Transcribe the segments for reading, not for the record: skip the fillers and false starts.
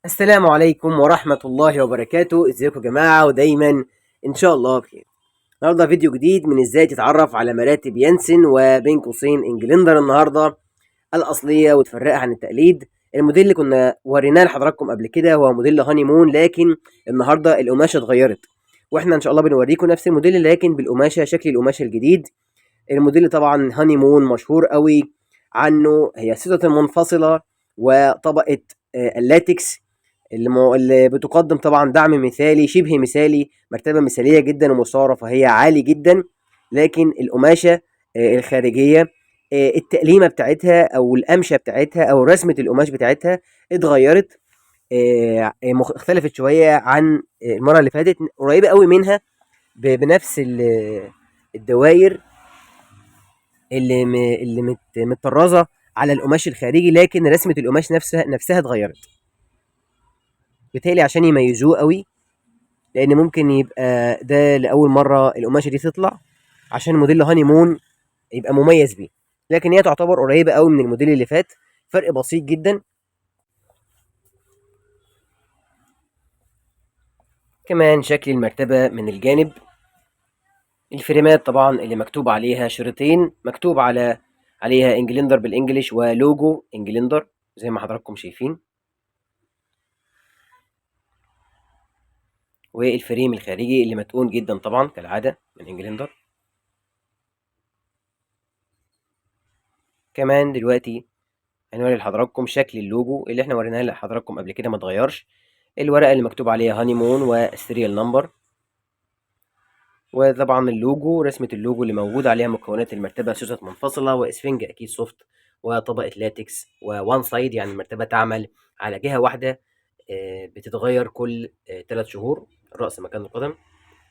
السلام عليكم ورحمة الله وبركاته. ازيكم يا جماعة ودايما ان شاء الله بخير. النهارده فيديو جديد من ازاي تتعرف على مراتب يانسن وبين قوسين انجلندر النهارده الاصلية وتفرقها عن التقليد. الموديل اللي كنا وريناه لحضراتكم قبل كده هو موديل هاني مون، لكن النهارده القماشة اتغيرت، واحنا ان شاء الله بنوريكم نفس الموديل لكن بالقماشة، شكل القماشة الجديد. الموديل طبعا هاني مون مشهور قوي عنه، هي ستة منفصلة وطبقة اللاتكس اللي بتقدم طبعا دعم مثالي شبه مثالي، مرتبة مثالية جدا ومسعرة فهي عالي جدا. لكن القماشة الخارجية، التقليمة بتاعتها او القمشة بتاعتها او رسمة القماش بتاعتها اتغيرت، اختلفت شوية عن المرة اللي فاتت، قريبة قوي منها بنفس الدوائر اللي متطرزة على القماش الخارجي، لكن رسمة القماش نفسها اتغيرت. بالتالي عشان يميزوه قوي، لان ممكن يبقى ده لاول مره القماشه دي تطلع، عشان موديل هاني مون يبقى مميز بيه، لكن هي تعتبر قريبه قوي من الموديل اللي فات، فرق بسيط جدا. كمان شكل المرتبه من الجانب، الفريمات طبعا اللي مكتوب عليها شريطين، مكتوب عليها انجلندر بالانجلش ولوجو انجلندر زي ما حضراتكم شايفين، والفريم الخارجي اللي متقون جدا طبعا كالعاده من انجلندر. كمان دلوقتي هنوري لحضراتكم شكل اللوجو اللي احنا وريناه لحضراتكم قبل كده ما اتغيرش، الورقه اللي مكتوب عليها هاني مون والسيريال نمبر، وطبعا اللوجو، رسمه اللوجو اللي موجود عليها مكونات المرتبه، سوست منفصله واسفنج اكيد سوفت وطبقه لاتكس ووان سايد، يعني المرتبه تعمل على جهه واحده، بتتغير كل 3 شهور، الراس مكان القدم،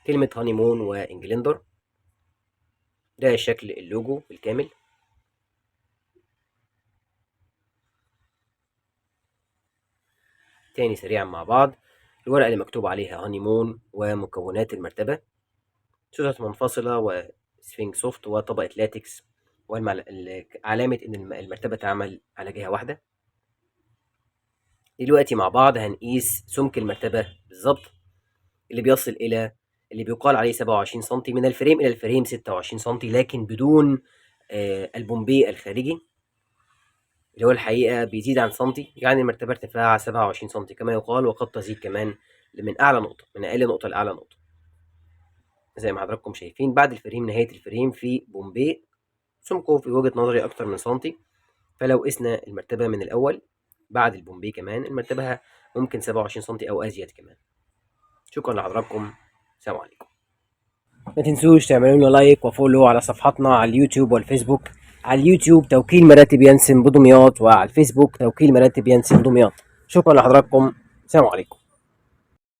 كلمه هاني مون وانجلندر. ده شكل اللوجو بالكامل. تاني سريعا مع بعض، الورقه اللي مكتوب عليها هاني مون ومكونات المرتبه، سوست منفصلة وسفنج سوفت وطبقة لاتكس، علامة إن المرتبة تعمل على جهة واحدة. دلوقتي مع بعض هنقيس سمك المرتبة بالظبط، اللي بيصل إلى اللي بيقال عليه 27 سنتي من الفريم إلى الفريم، 26 سنتي لكن بدون البومبي الخارجي اللي هو الحقيقة بيزيد عن سنتي، يعني المرتبة ارتفاعها 27 سنتي كما يقال، وقد تزيد كمان من أعلى نقطة، من أقل نقطة لأعلى نقطة زي ما حضراتكم شايفين. بعد الفريم، نهاية الفريم في بومبي سمكه في وجهة نظري أكتر من سنتي، فلو قسنا المرتبة من الأول بعد البومبي كمان المرتبة ممكن 27 سنتي أو أزيد كمان. شكرا لحضراتكم، سلام عليكم. ما تنسوش تعملوا لنا لايك وفولو على صفحاتنا على اليوتيوب والفيسبوك. على اليوتيوب توكيل مراتب ينسم بدمياط، وعلى الفيسبوك توكيل مراتب ينسم دمياط. شكرا لحضراتكم، سلام عليكم.